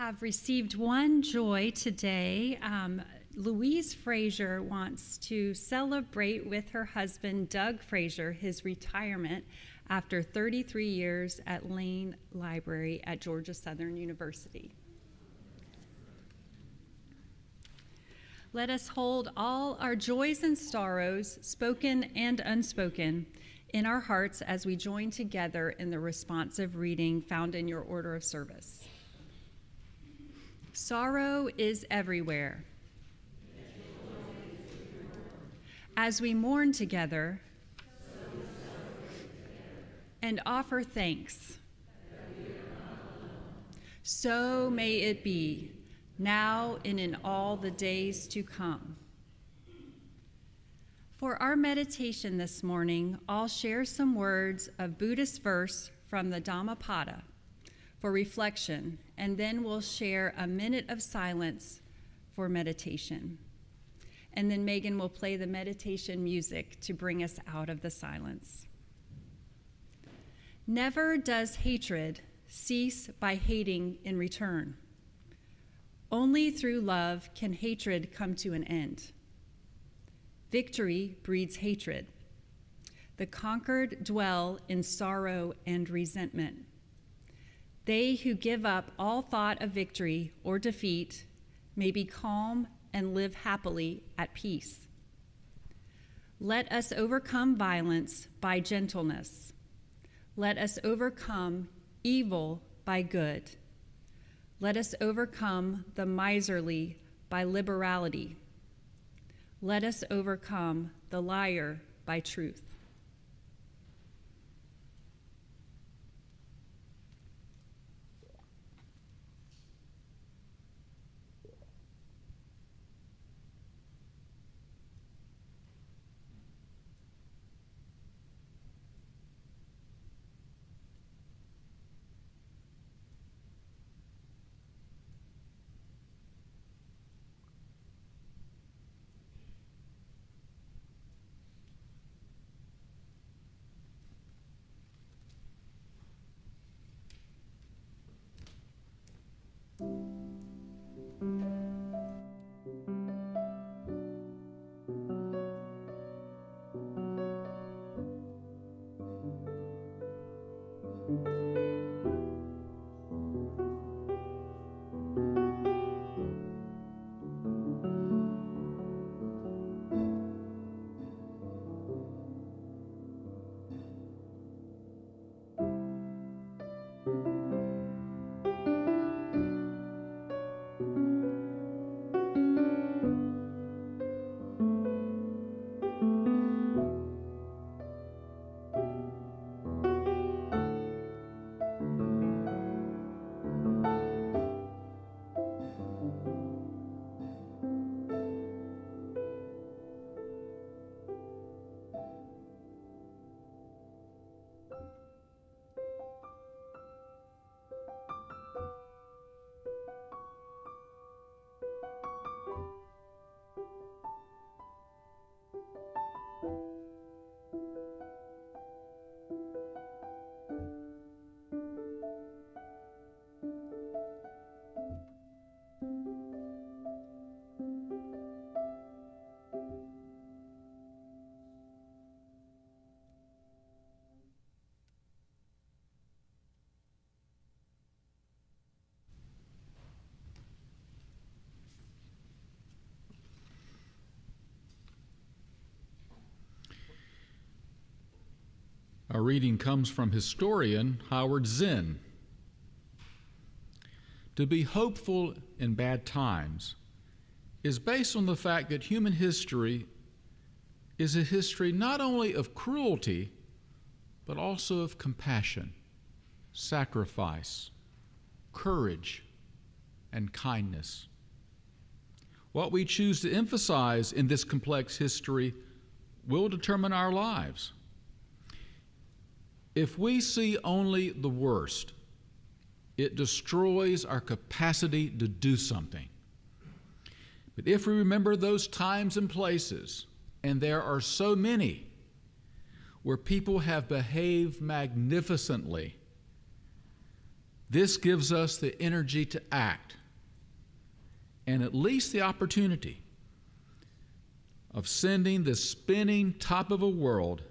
have received one joy today. Louise Frazier wants to celebrate with her husband, Doug Frazier, his retirement after 33 years at Lane Library at Georgia Southern University. Let us hold all our joys and sorrows, spoken and unspoken, in our hearts as we join together in the responsive reading found in your order of service. Sorrow is everywhere. As we mourn together and offer thanks, so may it be, now and in all the days to come. For our meditation this morning, I'll share some words of Buddhist verse from the Dhammapada for reflection, and then we'll share a minute of silence for meditation. And then Megan will play the meditation music to bring us out of the silence. Never does hatred cease by hating in return. Only through love can hatred come to an end. Victory breeds hatred. The conquered dwell in sorrow and resentment. They who give up all thought of victory or defeat may be calm and live happily at peace. Let us overcome violence by gentleness. Let us overcome evil by good. Let us overcome the miserly by liberality. Let us overcome the liar by truth. Our reading comes from historian Howard Zinn. To be hopeful in bad times is based on the fact that human history is a history not only of cruelty, but also of compassion, sacrifice, courage, and kindness. What we choose to emphasize in this complex history will determine our lives. If we see only the worst, it destroys our capacity to do something. But if we remember those times and places, and there are so many, where people have behaved magnificently, this gives us the energy to act, and at least the opportunity of sending the spinning top of a world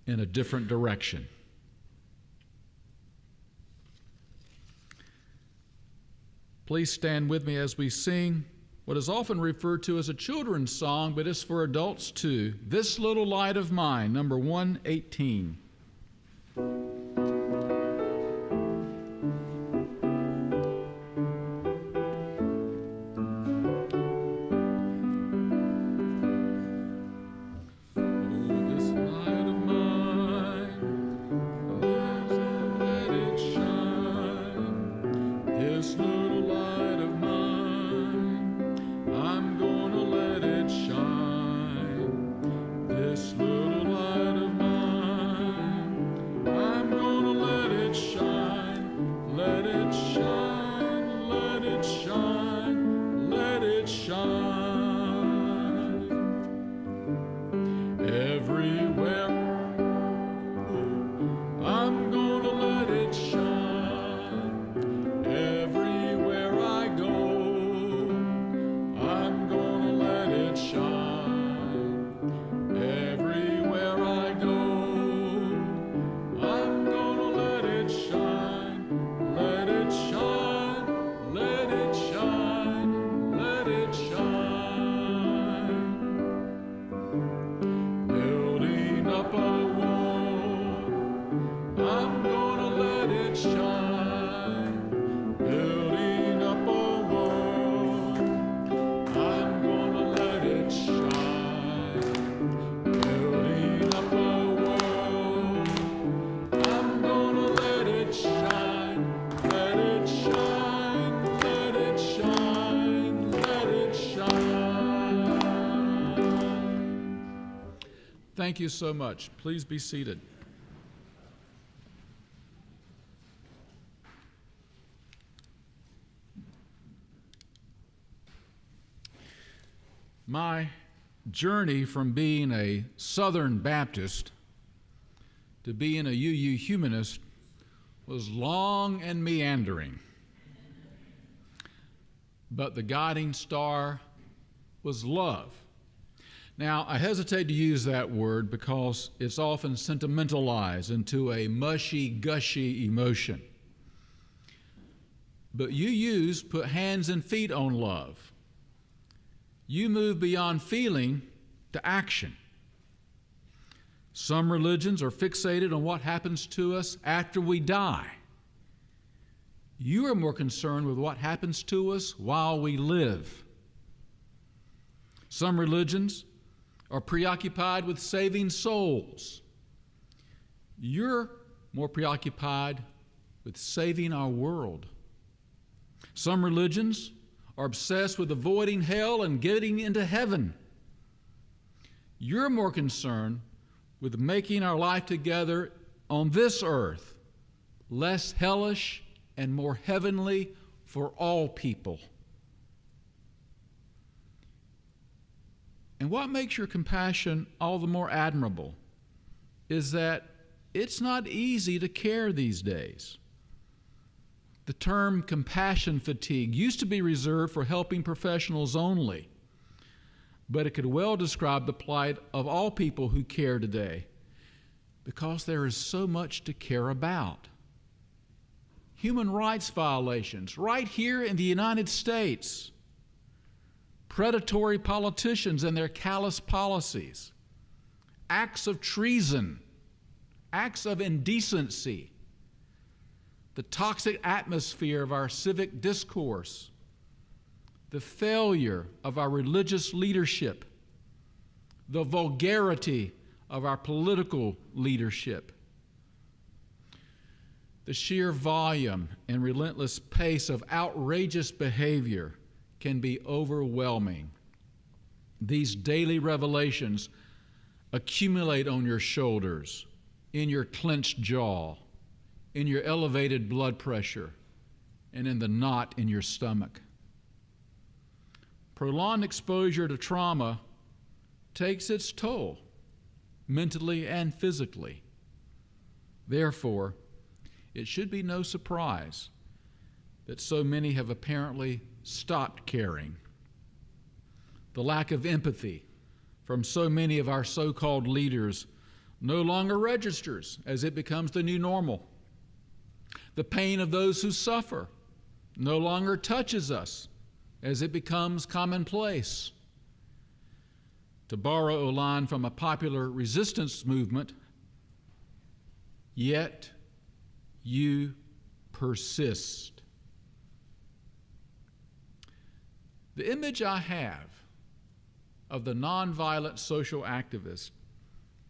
in a different direction. Please stand with me as we sing what is often referred to as a children's song, but it's for adults too. This Little Light of Mine, number 118. Thank you so much. Please be seated. My journey from being a Southern Baptist to being a UU humanist was long and meandering. But the guiding star was love. Now, I hesitate to use that word because it's often sentimentalized into a mushy, gushy emotion. But UUs put hands and feet on love. You move beyond feeling to action. Some religions are fixated on what happens to us after we die. You are more concerned with what happens to us while we live. Some religions are preoccupied with saving souls. You're more preoccupied with saving our world. Some religions are obsessed with avoiding hell and getting into heaven. You're more concerned with making our life together on this earth less hellish and more heavenly for all people. And what makes your compassion all the more admirable is that it's not easy to care these days. The term compassion fatigue used to be reserved for helping professionals only, but it could well describe the plight of all people who care today, because there is so much to care about. Human rights violations right here in the United States, predatory politicians and their callous policies, acts of treason, acts of indecency, the toxic atmosphere of our civic discourse, the failure of our religious leadership, the vulgarity of our political leadership, the sheer volume and relentless pace of outrageous behavior can be overwhelming. These daily revelations accumulate on your shoulders, in your clenched jaw, in your elevated blood pressure, and in the knot in your stomach. Prolonged exposure to trauma takes its toll, mentally and physically. Therefore, it should be no surprise that so many have apparently stopped caring. The lack of empathy from so many of our so-called leaders no longer registers as it becomes the new normal. The pain of those who suffer no longer touches us as it becomes commonplace. To borrow a line from a popular resistance movement, yet you persist. The image I have of the nonviolent social activist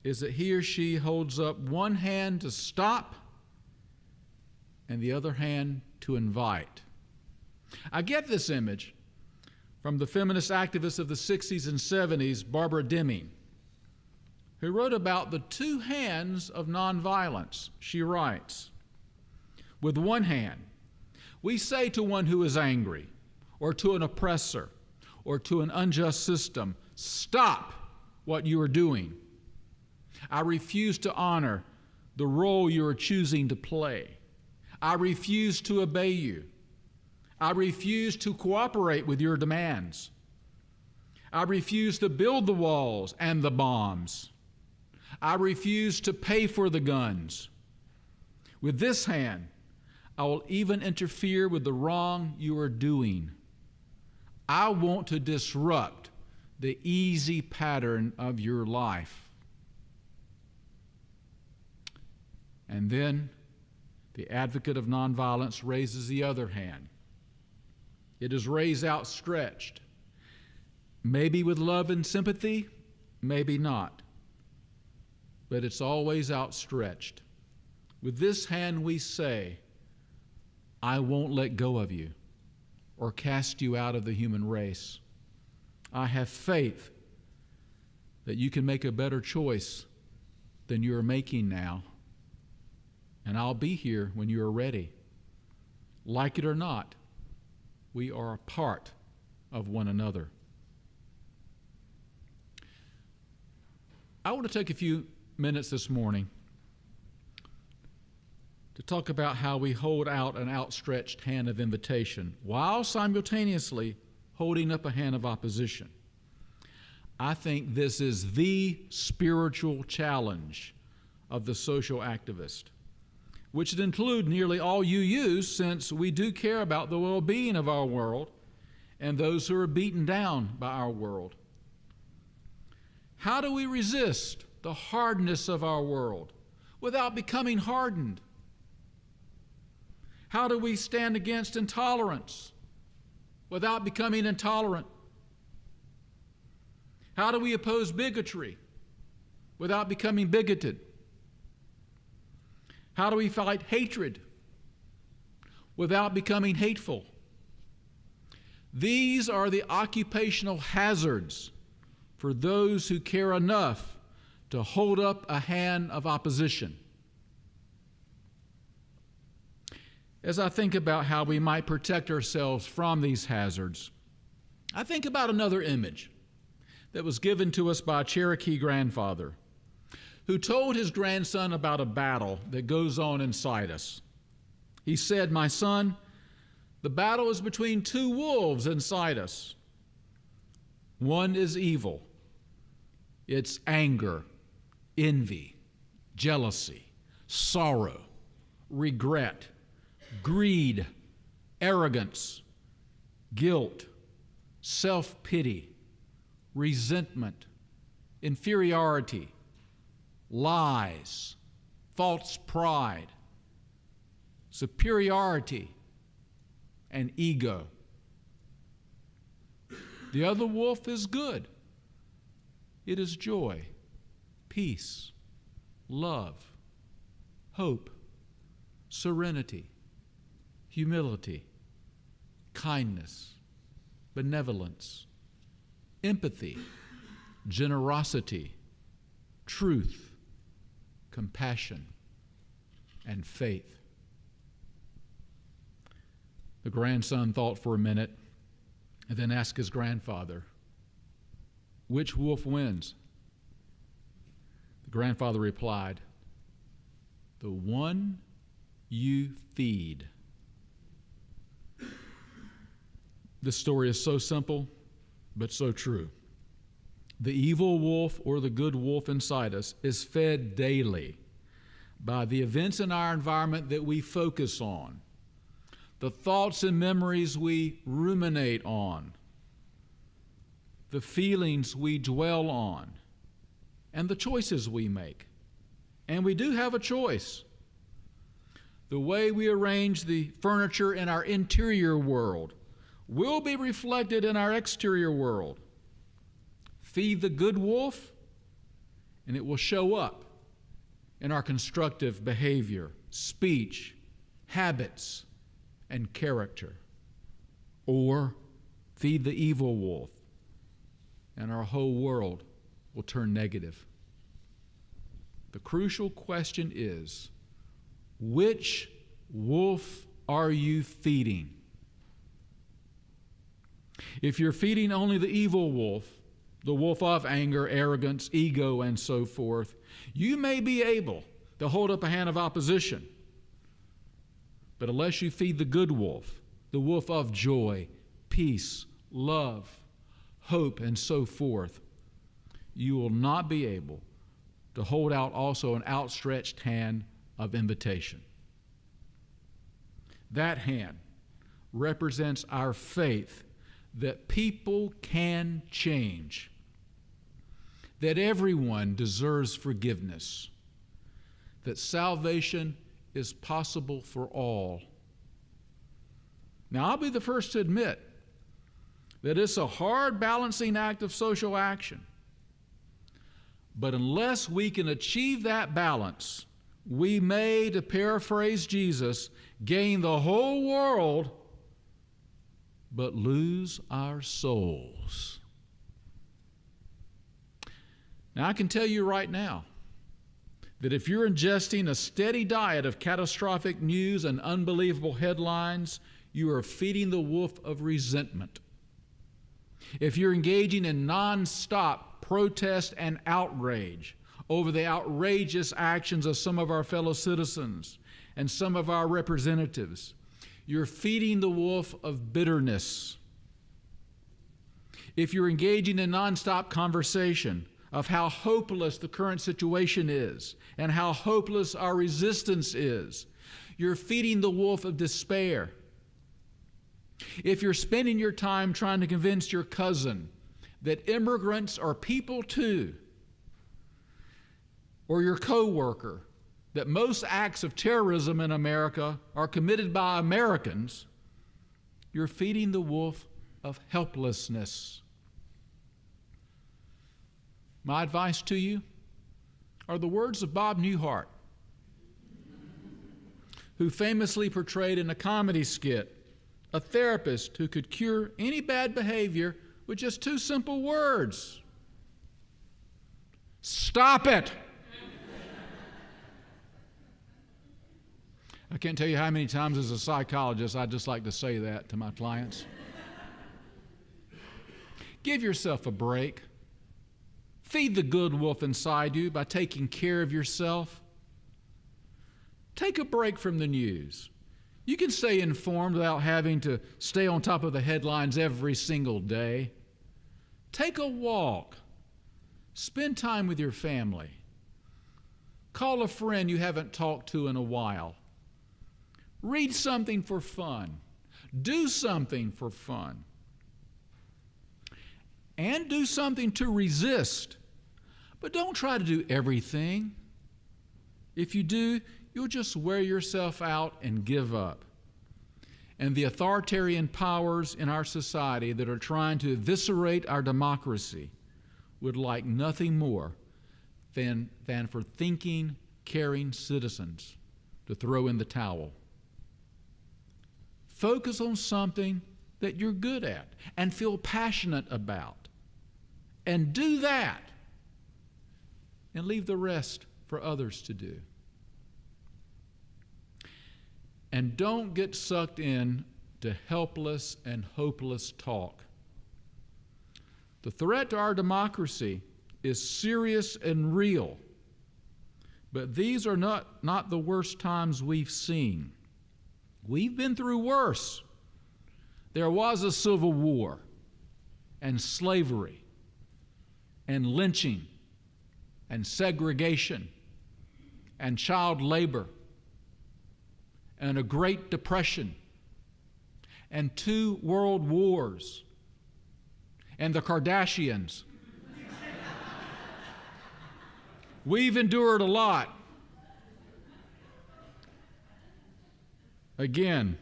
is that he or she holds up one hand to stop and the other hand to invite. I get this image from the feminist activist of the 60s and 70s, Barbara Deming, who wrote about the two hands of nonviolence. She writes, "With one hand, we say to one who is angry, or to an oppressor, or to an unjust system, stop what you are doing. I refuse to honor the role you are choosing to play. I refuse to obey you. I refuse to cooperate with your demands. I refuse to build the walls and the bombs. I refuse to pay for the guns. With this hand, I will even interfere with the wrong you are doing. I want to disrupt the easy pattern of your life." And then the advocate of nonviolence raises the other hand. It is raised outstretched, maybe with love and sympathy, maybe not, but it's always outstretched. With this hand we say, I won't let go of you or cast you out of the human race. I have faith that you can make a better choice than you are making now, and I'll be here when you are ready. Like it or not, we are a part of one another. I want to take a few minutes this morning to talk about how we hold out an outstretched hand of invitation while simultaneously holding up a hand of opposition. I think this is the spiritual challenge of the social activist, which would include nearly all UUs, since we do care about the well-being of our world and those who are beaten down by our world. How do we resist the hardness of our world without becoming hardened? How do we stand against intolerance without becoming intolerant? How do we oppose bigotry without becoming bigoted? How do we fight hatred without becoming hateful? These are the occupational hazards for those who care enough to hold up a hand of opposition. As I think about how we might protect ourselves from these hazards, I think about another image that was given to us by a Cherokee grandfather who told his grandson about a battle that goes on inside us. He said, "My son, the battle is between two wolves inside us. One is evil. It's anger, envy, jealousy, sorrow, regret, greed, arrogance, guilt, self-pity, resentment, inferiority, lies, false pride, superiority, and ego. The other wolf is good. It is joy, peace, love, hope, serenity, humility, kindness, benevolence, empathy, generosity, truth, compassion, and faith." The grandson thought for a minute and then asked his grandfather, "Which wolf wins?" The grandfather replied, "The one you feed." This story is so simple, but so true. The evil wolf or the good wolf inside us is fed daily by the events in our environment that we focus on, the thoughts and memories we ruminate on, the feelings we dwell on, and the choices we make. And we do have a choice. The way we arrange the furniture in our interior world will be reflected in our exterior world. Feed the good wolf, and it will show up in our constructive behavior, speech, habits, and character. Or feed the evil wolf, and our whole world will turn negative. The crucial question is, which wolf are you feeding? If you're feeding only the evil wolf, the wolf of anger, arrogance, ego, and so forth, you may be able to hold up a hand of opposition. But unless you feed the good wolf, the wolf of joy, peace, love, hope, and so forth, you will not be able to hold out also an outstretched hand of invitation. That hand represents our faith that people can change, that everyone deserves forgiveness, that salvation is possible for all. Now, I'll be the first to admit that it's a hard balancing act of social action. But unless we can achieve that balance, we may, to paraphrase Jesus, gain the whole world but lose our souls. Now, I can tell you right now that if you're ingesting a steady diet of catastrophic news and unbelievable headlines, you are feeding the wolf of resentment. If you're engaging in nonstop protest and outrage over the outrageous actions of some of our fellow citizens and some of our representatives, you're feeding the wolf of bitterness. If you're engaging in nonstop conversation of how hopeless the current situation is and how hopeless our resistance is, you're feeding the wolf of despair. If you're spending your time trying to convince your cousin that immigrants are people too, or your coworker that most acts of terrorism in America are committed by Americans, you're feeding the wolf of helplessness. My advice to you are the words of Bob Newhart, who famously portrayed in a comedy skit a therapist who could cure any bad behavior with just two simple words. Stop it! I can't tell you how many times as a psychologist I just like to say that to my clients. Give yourself a break. Feed the good wolf inside you by taking care of yourself. Take a break from the news. You can stay informed without having to stay on top of the headlines every single day. Take a walk. Spend time with your family. Call a friend you haven't talked to in a while. Read something for fun. Do something for fun. And do something to resist. But don't try to do everything. If you do, you'll just wear yourself out and give up. And the authoritarian powers in our society that are trying to eviscerate our democracy would like nothing more than for thinking, caring citizens to throw in the towel. Focus on something that you're good at and feel passionate about. And do that. And leave the rest for others to do. And don't get sucked in to helpless and hopeless talk. The threat to our democracy is serious and real. But these are not the worst times we've seen. We've been through worse. there was a civil war and slavery and lynching and segregation and child labor and a Great Depression and 2 world wars and the Kardashians. We've endured a lot. Again,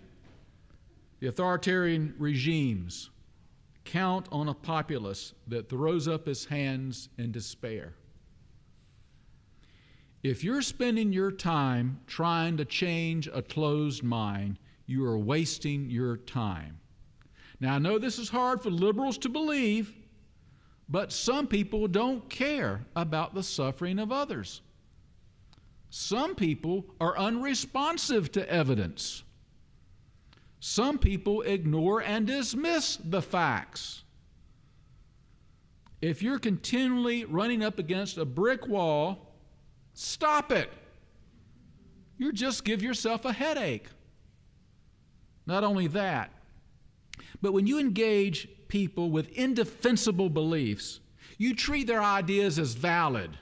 the authoritarian regimes count on a populace that throws up its hands in despair. If you're spending your time trying to change a closed mind, you are wasting your time. Now, I know this is hard for liberals to believe, but some people don't care about the suffering of others. Some people are unresponsive to evidence. Some people ignore and dismiss the facts. If you're continually running up against a brick wall, stop it. You just give yourself a headache. Not only that, but when you engage people with indefensible beliefs, you treat their ideas as valid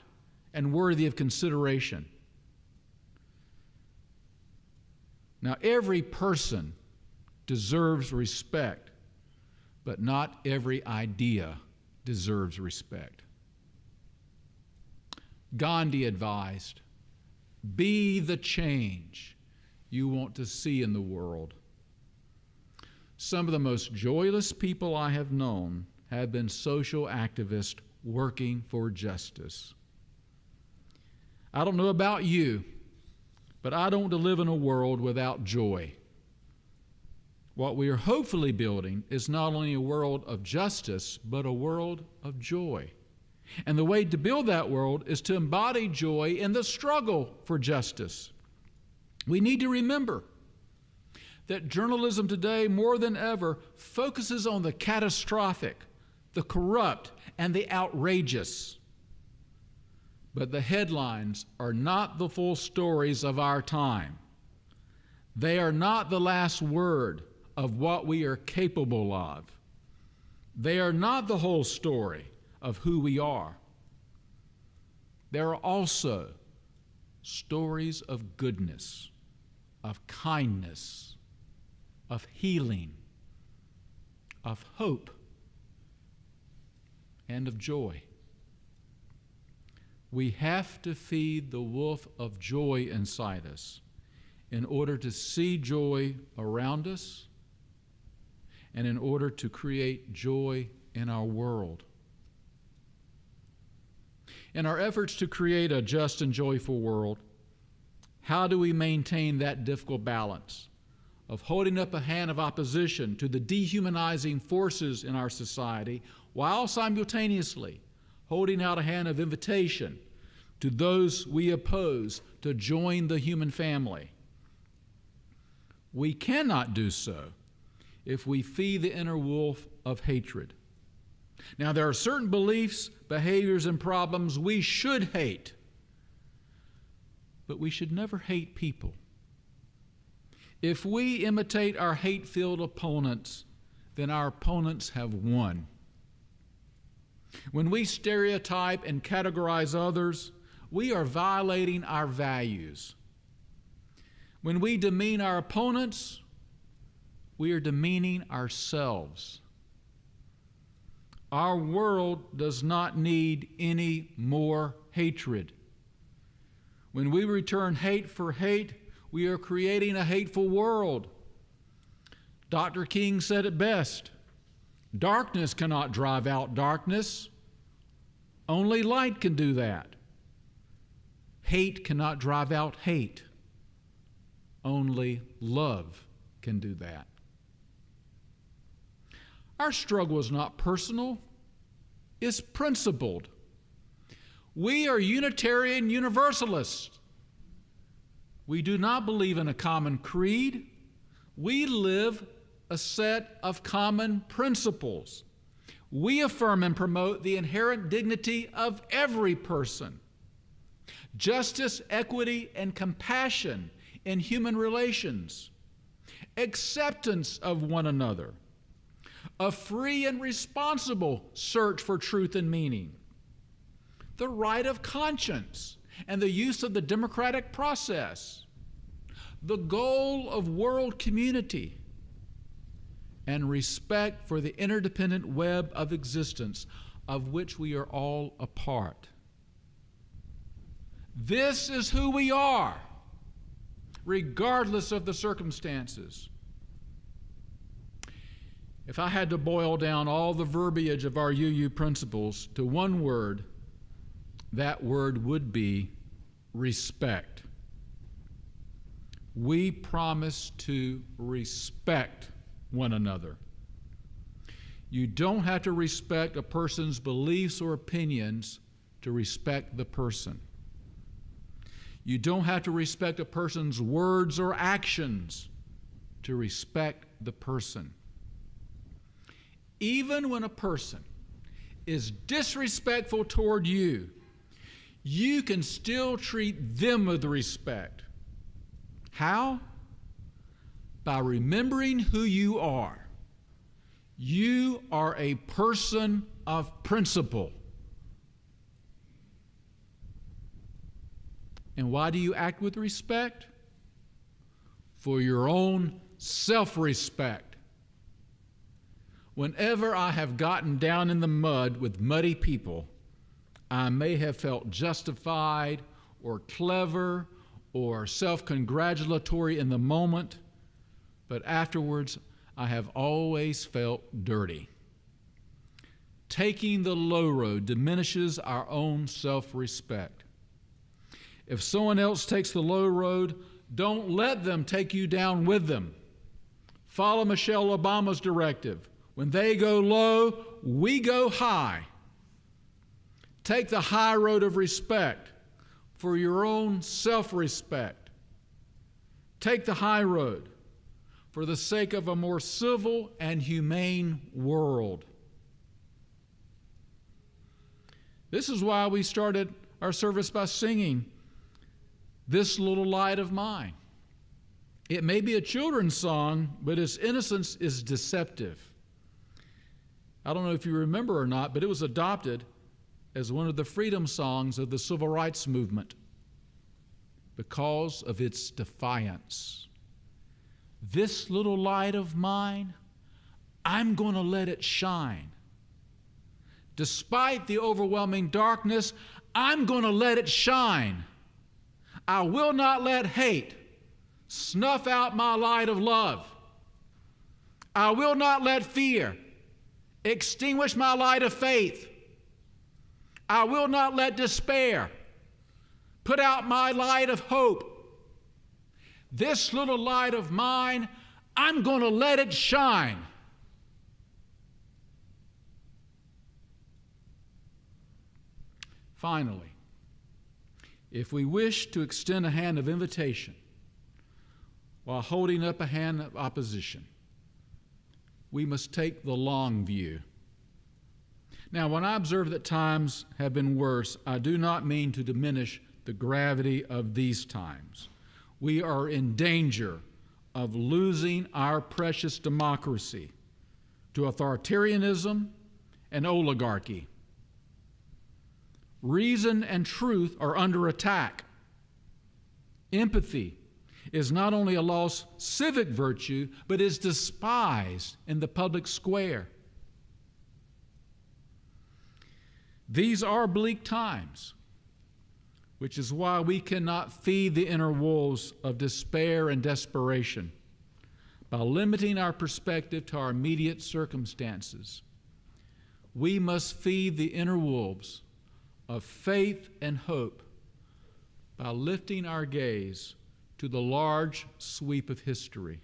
and worthy of consideration. Now, every person deserves respect, but not every idea deserves respect. Gandhi advised, "Be the change you want to see in the world." Some of the most joyless people I have known have been social activists working for justice. I don't know about you, but I don't want to live in a world without joy. What we are hopefully building is not only a world of justice, but a world of joy. And the way to build that world is to embody joy in the struggle for justice. We need to remember that journalism today, more than ever, focuses on the catastrophic, the corrupt, and the outrageous. But the headlines are not the full stories of our time. They are not the last word of what we are capable of. They are not the whole story of who we are. There are also stories of goodness, of kindness, of healing, of hope, and of joy. We have to feed the wolf of joy inside us in order to see joy around us and in order to create joy in our world. In our efforts to create a just and joyful world, how do we maintain that difficult balance of holding up a hand of opposition to the dehumanizing forces in our society while simultaneously holding out a hand of invitation to those we oppose to join the human family? We cannot do so if we feed the inner wolf of hatred. Now, there are certain beliefs, behaviors, and problems we should hate, but we should never hate people. If we imitate our hate-filled opponents, then our opponents have won. When we stereotype and categorize others, we are violating our values. When we demean our opponents, we are demeaning ourselves. Our world does not need any more hatred. When we return hate for hate, we are creating a hateful world. Dr. King said it best: darkness cannot drive out darkness. Only light can do that. Hate cannot drive out hate. Only love can do that. Our struggle is not personal, it's principled. We are Unitarian Universalists. We do not believe in a common creed. We live a set of common principles. We affirm and promote the inherent dignity of every person, justice, equity, and compassion in human relations, acceptance of one another, a free and responsible search for truth and meaning, the right of conscience and the use of the democratic process, the goal of world community, and respect for the interdependent web of existence of which we are all a part. This is who we are, regardless of the circumstances. If I had to boil down all the verbiage of our UU principles to one word, that word would be respect. We promise to respect one another. You don't have to respect a person's beliefs or opinions to respect the person. You don't have to respect a person's words or actions to respect the person. Even when a person is disrespectful toward you, you can still treat them with respect. How? By remembering who you are. You are a person of principle. And why do you act with respect? For your own self-respect. Whenever I have gotten down in the mud with muddy people, I may have felt justified or clever or self-congratulatory in the moment, but afterwards I have always felt dirty. Taking the low road diminishes our own self-respect. If someone else takes the low road, don't let them take you down with them. Follow Michelle Obama's directive. When they go low, we go high. Take the high road of respect for your own self-respect. Take the high road for the sake of a more civil and humane world. This is why we started our service by singing "This Little Light of Mine." It may be a children's song, but its innocence is deceptive. I don't know if you remember or not, but it was adopted as one of the freedom songs of the Civil Rights Movement because of its defiance. This little light of mine, I'm going to let it shine. Despite the overwhelming darkness, I'm going to let it shine. I will not let hate snuff out my light of love. I will not let fear extinguish my light of faith. I will not let despair put out my light of hope. This little light of mine, I'm going to let it shine. Finally, if we wish to extend a hand of invitation while holding up a hand of opposition, we must take the long view. Now, when I observe that times have been worse, I do not mean to diminish the gravity of these times. We are in danger of losing our precious democracy to authoritarianism and oligarchy. Reason and truth are under attack. Empathy is not only a lost civic virtue, but is despised in the public square. These are bleak times, which is why we cannot feed the inner wolves of despair and desperation by limiting our perspective to our immediate circumstances. We must feed the inner wolves of faith and hope by lifting our gaze to the large sweep of history.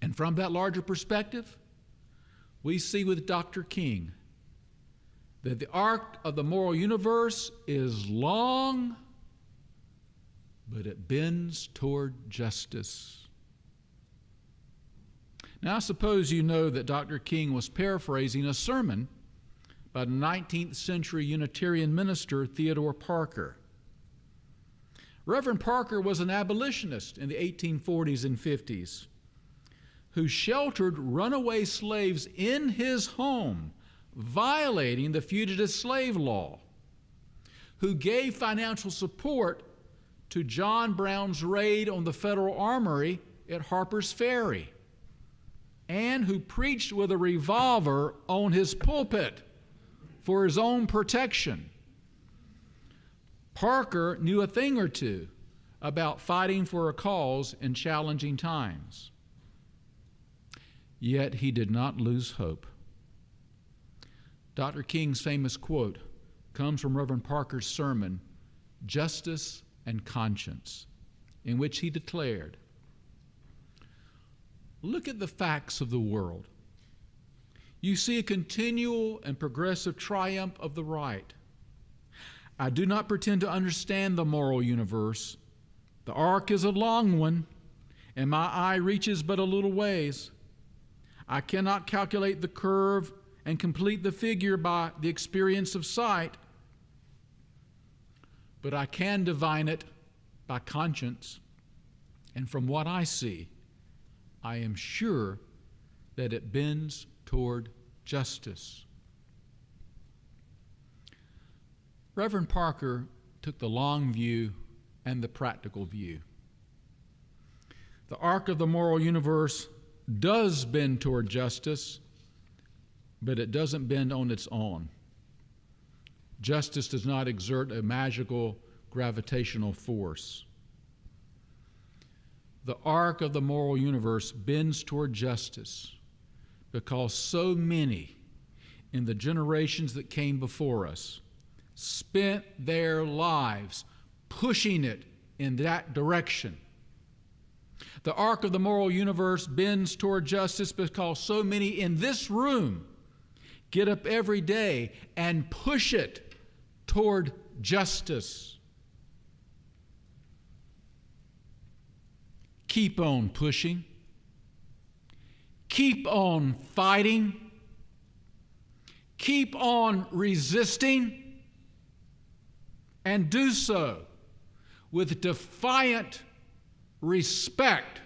And from that larger perspective, we see with Dr. King that the arc of the moral universe is long, but it bends toward justice. Now, I suppose you know that Dr. King was paraphrasing a sermon by the 19th century Unitarian minister Theodore Parker. Reverend Parker was an abolitionist in the 1840s and 50s who sheltered runaway slaves in his home, violating the fugitive slave law, who gave financial support to John Brown's raid on the Federal Armory at Harper's Ferry, and who preached with a revolver on his pulpit for his own protection. Parker knew a thing or two about fighting for a cause in challenging times. Yet he did not lose hope. Dr. King's famous quote comes from Reverend Parker's sermon, Justice and Conscience, in which he declared, "Look at the facts of the world. You see a continual and progressive triumph of the right. I do not pretend to understand the moral universe. The arc is a long one, and my eye reaches but a little ways. I cannot calculate the curve and complete the figure by the experience of sight, but I can divine it by conscience, and from what I see, I am sure that it bends toward justice." Reverend Parker took the long view and the practical view. The arc of the moral universe does bend toward justice, but it doesn't bend on its own. Justice does not exert a magical gravitational force. The arc of the moral universe bends toward justice because so many in the generations that came before us spent their lives pushing it in that direction. The arc of the moral universe bends toward justice because so many in this room get up every day and push it toward justice. Keep on pushing. Keep on fighting. Keep on resisting. And do so with defiant respect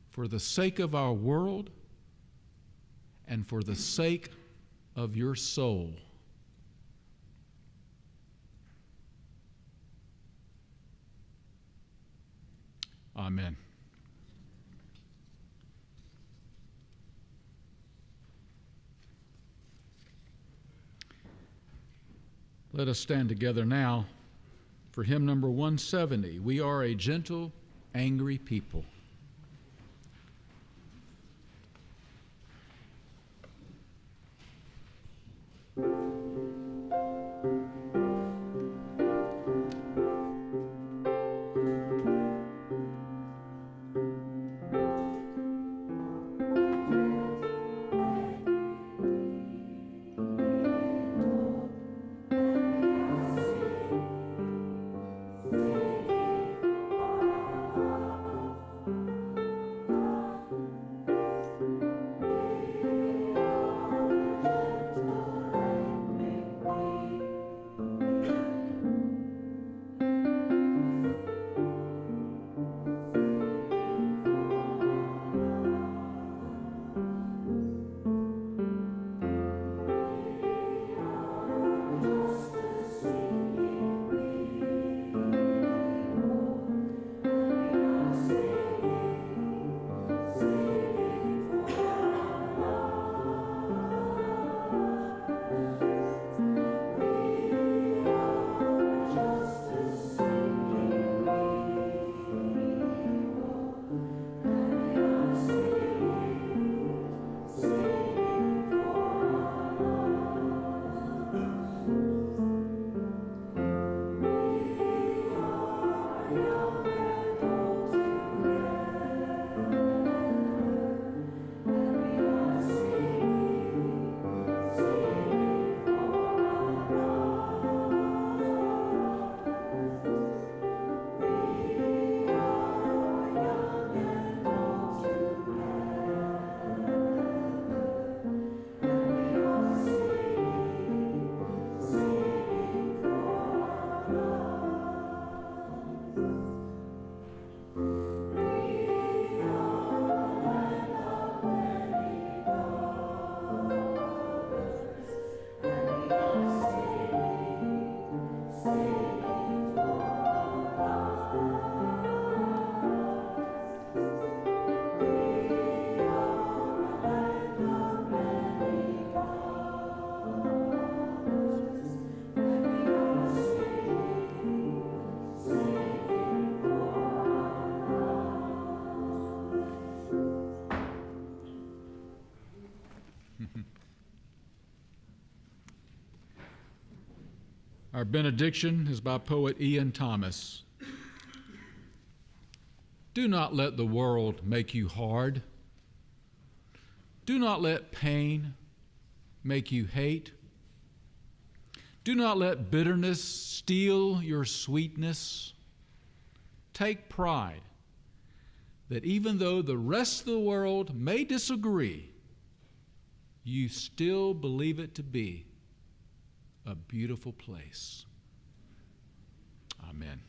for the sake of our world and for the sake of your soul. Amen. Let us stand together now for hymn number 170, "We Are a Gentle, Angry People." Our benediction is by poet Ian Thomas. Do not let the world make you hard. Do not let pain make you hate. Do not let bitterness steal your sweetness. Take pride that even though the rest of the world may disagree, you still believe it to be a beautiful place. Amen.